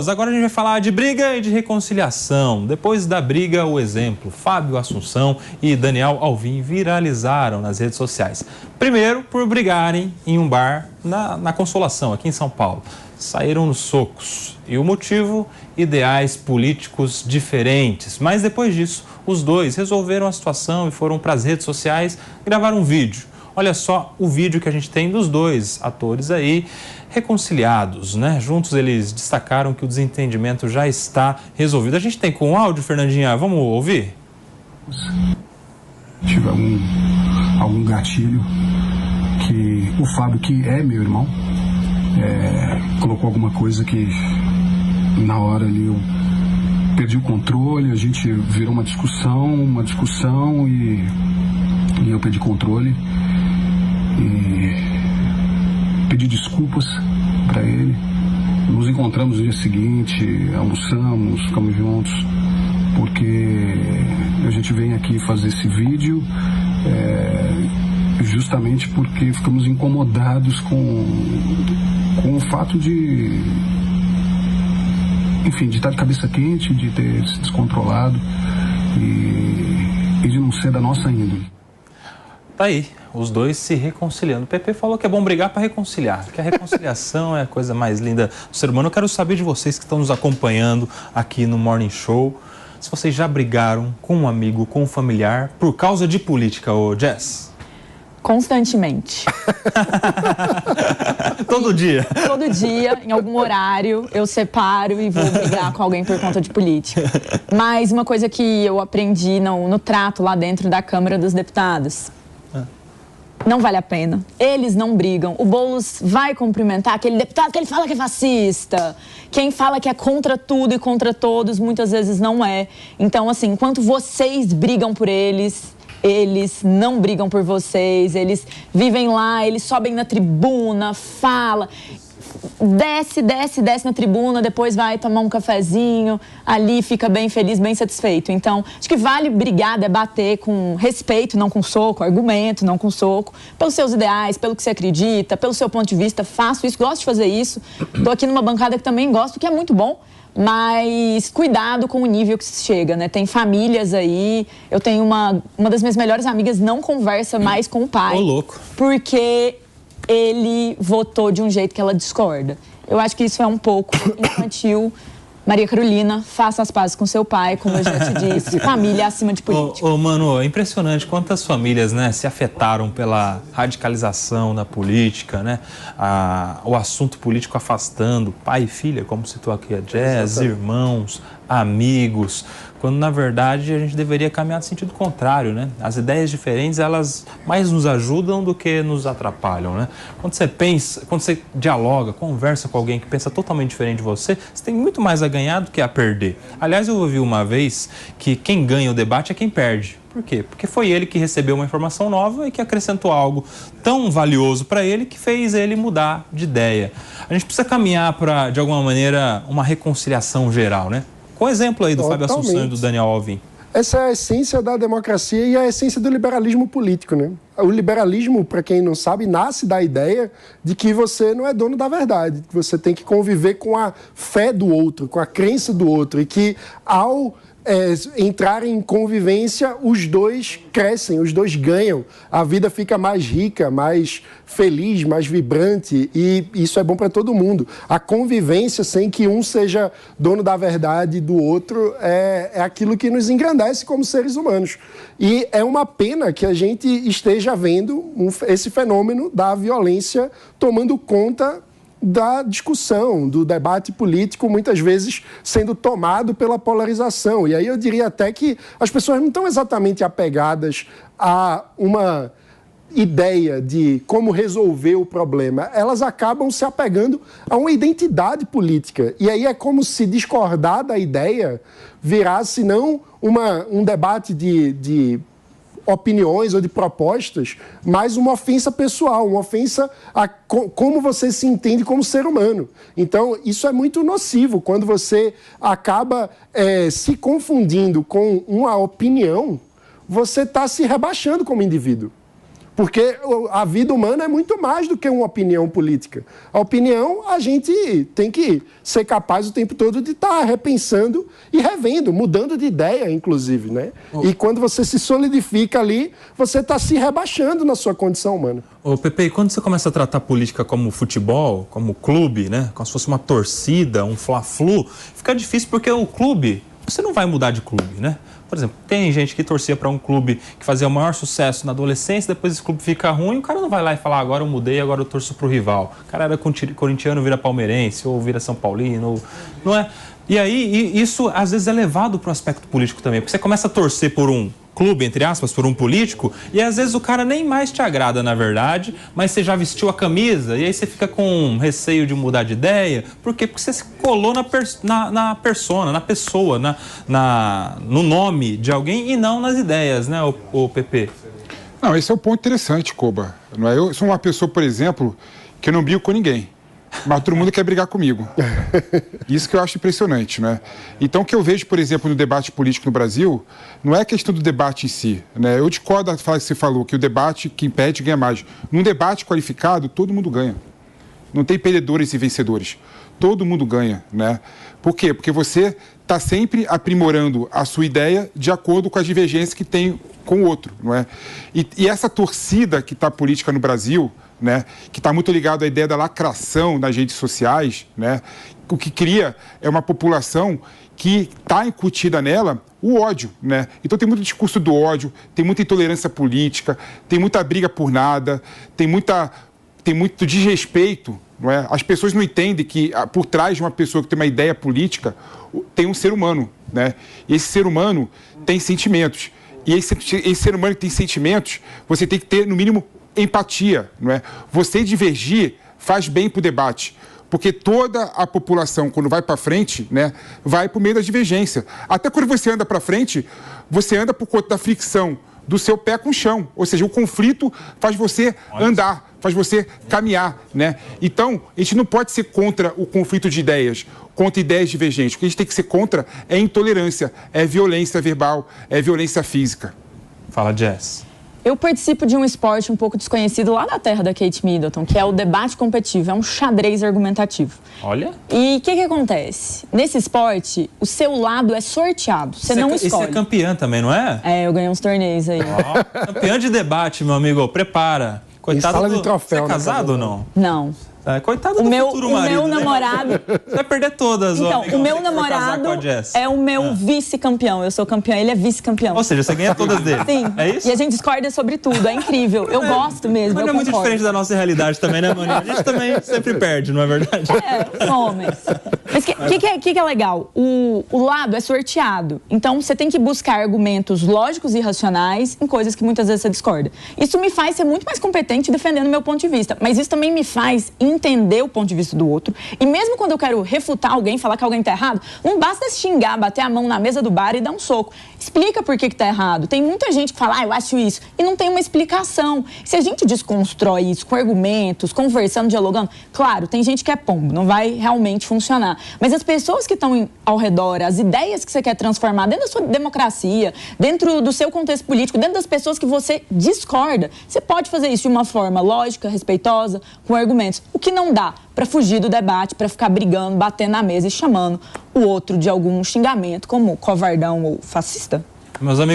Agora a gente vai falar de briga e de reconciliação. Depois da briga, o exemplo: Fábio Assunção e Daniel Alvim viralizaram nas redes sociais. Primeiro, por brigarem em um bar na Consolação, aqui em São Paulo. Saíram nos socos. E o motivo? Ideais políticos diferentes. Mas depois disso, os dois resolveram a situação e foram para as redes sociais gravar um vídeo. Olha só o vídeo que a gente tem dos dois atores aí reconciliados, né? Juntos eles destacaram que o desentendimento já está resolvido. A gente tem com o áudio, Fernandinha, vamos ouvir? Tive algum gatilho que o Fábio, que é meu irmão, colocou alguma coisa que na hora ali eu perdi o controle, a gente virou uma discussão e eu perdi controle e pedi desculpas para ele. Nos encontramos no dia seguinte, almoçamos, ficamos juntos, porque a gente vem aqui fazer esse vídeo justamente porque ficamos incomodados com o fato de estar de cabeça quente, de ter se descontrolado e de não ser da nossa índole. Tá aí, os dois se reconciliando. O PP falou que é bom brigar para reconciliar, que a reconciliação é a coisa mais linda do ser humano. Eu quero saber de vocês que estão nos acompanhando aqui no Morning Show, se vocês já brigaram com um amigo, com um familiar, por causa de política, ô Jess? Constantemente. Todo dia? Todo dia, em algum horário, eu separo e vou brigar com alguém por conta de política. Mas uma coisa que eu aprendi no trato lá dentro da Câmara dos Deputados: não vale a pena. Eles não brigam. O Boulos vai cumprimentar aquele deputado que ele fala que é fascista. Quem fala que é contra tudo e contra todos, muitas vezes não é. Então, assim, enquanto vocês brigam por eles, eles não brigam por vocês. Eles vivem lá, eles sobem na tribuna, fala, desce na tribuna, depois vai tomar um cafezinho, ali fica bem feliz, bem satisfeito. Então, acho que vale brigar, debater com respeito, não com soco, argumento, não com soco, pelos seus ideais, pelo que você acredita, pelo seu ponto de vista. Faço isso, gosto de fazer isso. Estou aqui numa bancada que também gosto, que é muito bom, mas cuidado com o nível que se chega, né? Tem famílias aí, eu tenho uma das minhas melhores amigas não conversa mais com o pai. Ô, louco. Porque ele votou de um jeito que ela discorda. Eu acho que isso é um pouco infantil. Maria Carolina, faça as pazes com seu pai, como eu já te disse, família acima de política. Mano, é impressionante quantas famílias, né, se afetaram pela radicalização da política, né? O assunto político afastando pai e filha, como citou aqui a Jess, irmãos, amigos, quando na verdade a gente deveria caminhar no sentido contrário, né? As ideias diferentes, elas mais nos ajudam do que nos atrapalham, né? Quando você pensa, quando você dialoga, conversa com alguém que pensa totalmente diferente de você, você tem muito mais a ganhar do que a perder. Aliás, eu ouvi uma vez que quem ganha o debate é quem perde. Por quê? Porque foi ele que recebeu uma informação nova e que acrescentou algo tão valioso para ele que fez ele mudar de ideia. A gente precisa caminhar para, de alguma maneira, uma reconciliação geral, né? Com o exemplo aí do Fábio Assunção e do Daniel Alvim. Essa é a essência da democracia e a essência do liberalismo político, né? O liberalismo, para quem não sabe, nasce da ideia de que você não é dono da verdade, que você tem que conviver com a fé do outro, com a crença do outro, e que ao entrar em convivência, os dois crescem, os dois ganham, a vida fica mais rica, mais feliz, mais vibrante, e isso é bom para todo mundo. A convivência sem que um seja dono da verdade do outro é aquilo que nos engrandece como seres humanos. E é uma pena que a gente esteja vendo esse fenômeno da violência tomando conta da discussão, do debate político, muitas vezes sendo tomado pela polarização. E aí eu diria até que as pessoas não estão exatamente apegadas a uma ideia de como resolver o problema. Elas acabam se apegando a uma identidade política. E aí é como se discordar da ideia virasse não um debate de opiniões ou de propostas, mas uma ofensa pessoal, uma ofensa a como você se entende como ser humano. Então, isso é muito nocivo quando você acaba se confundindo com uma opinião, você está se rebaixando como indivíduo. Porque a vida humana é muito mais do que uma opinião política. A opinião, a gente tem que ser capaz o tempo todo de estar repensando e revendo, mudando de ideia, inclusive, né? E quando você se solidifica ali, você está se rebaixando na sua condição humana. Ô, Pepe, e quando você começa a tratar a política como futebol, como clube, né? Como se fosse uma torcida, um fla-flu, fica difícil porque o clube, você não vai mudar de clube, né? Por exemplo, tem gente que torcia para um clube que fazia o maior sucesso na adolescência, depois esse clube fica ruim, o cara não vai lá e falar, agora eu mudei, agora eu torço pro rival. O cara era corintiano, vira palmeirense, ou vira São Paulino, não é? E aí, isso às vezes é levado para o aspecto político também, porque você começa a torcer por um clube, entre aspas, por um político, e às vezes o cara nem mais te agrada, na verdade, mas você já vestiu a camisa, e aí você fica com receio de mudar de ideia. Por quê? Porque você se colou na persona, na pessoa, no nome de alguém e não nas ideias, né, o PP? Não, esse é um ponto interessante, Koba. Não é? Eu sou uma pessoa, por exemplo, que eu não brigo com ninguém. Mas todo mundo quer brigar comigo. Isso que eu acho impressionante, né? Então, o que eu vejo, por exemplo, no debate político no Brasil, não é a questão do debate em si, né? Eu discordo da fala que você falou, que o debate que impede ganha mais. Num debate qualificado, todo mundo ganha. Não tem perdedores e vencedores. Todo mundo ganha, né? Por quê? Porque você está sempre aprimorando a sua ideia de acordo com as divergências que tem com o outro, não é? E essa torcida que está política no Brasil, né, que está muito ligado à ideia da lacração nas redes sociais, né, o que cria é uma população que está incutida nela o ódio, né? Então tem muito discurso do ódio, tem muita intolerância política, tem muita briga por nada, tem muito desrespeito, não é? As pessoas não entendem que por trás de uma pessoa que tem uma ideia política tem um ser humano, né? E esse ser humano tem sentimentos. E esse ser humano que tem sentimentos, você tem que ter, no mínimo, empatia, não é? Você divergir faz bem para o debate, porque toda a população, quando vai para frente, né, vai por meio da divergência. Até quando você anda para frente, você anda por conta da fricção do seu pé com o chão, ou seja, o conflito faz você andar, faz você caminhar, né? Então, a gente não pode ser contra o conflito de ideias, contra ideias divergentes. O que a gente tem que ser contra é intolerância, é violência verbal, é violência física. Fala, Jess. Eu participo de um esporte um pouco desconhecido lá na terra da Kate Middleton, que é o debate competitivo, é um xadrez argumentativo. Olha. E o que acontece? Nesse esporte, o seu lado é sorteado, você não escolhe. E você é campeã também, não é? É, eu ganhei uns torneios aí. Oh, campeã de debate, meu amigo, prepara. Coitado de troféu, você é casado ou não? Não. Coitado do futuro marido. O meu namorado... Você vai perder todas, então, amigo, o meu namorado é o meu vice-campeão. Eu sou campeã, ele é vice-campeão. Ou seja, você ganha todas dele. Sim. É isso? E a gente discorda sobre tudo, é incrível. Eu gosto mesmo, Mas eu não é muito concordo. diferente da nossa realidade também, né, Maninha? A gente também sempre perde, não é verdade? Homens. Mas o que é legal? O lado é sorteado. Então, você tem que buscar argumentos lógicos e racionais em coisas que muitas vezes você discorda. Isso me faz ser muito mais competente defendendo o meu ponto de vista. Mas isso também me faz entender o ponto de vista do outro. E mesmo quando eu quero refutar alguém, falar que alguém está errado, não basta xingar, bater a mão na mesa do bar e dar um soco. Explica por que está errado. Tem muita gente que fala, eu acho isso, e não tem uma explicação. Se a gente desconstrói isso com argumentos, conversando, dialogando, claro, tem gente que é pombo, não vai realmente funcionar. Mas as pessoas que estão ao redor, as ideias que você quer transformar dentro da sua democracia, dentro do seu contexto político, dentro das pessoas que você discorda, você pode fazer isso de uma forma lógica, respeitosa, com argumentos. O que não dá para fugir do debate, para ficar brigando, batendo na mesa e chamando o outro de algum xingamento, como covardão ou fascista. Meus amigos,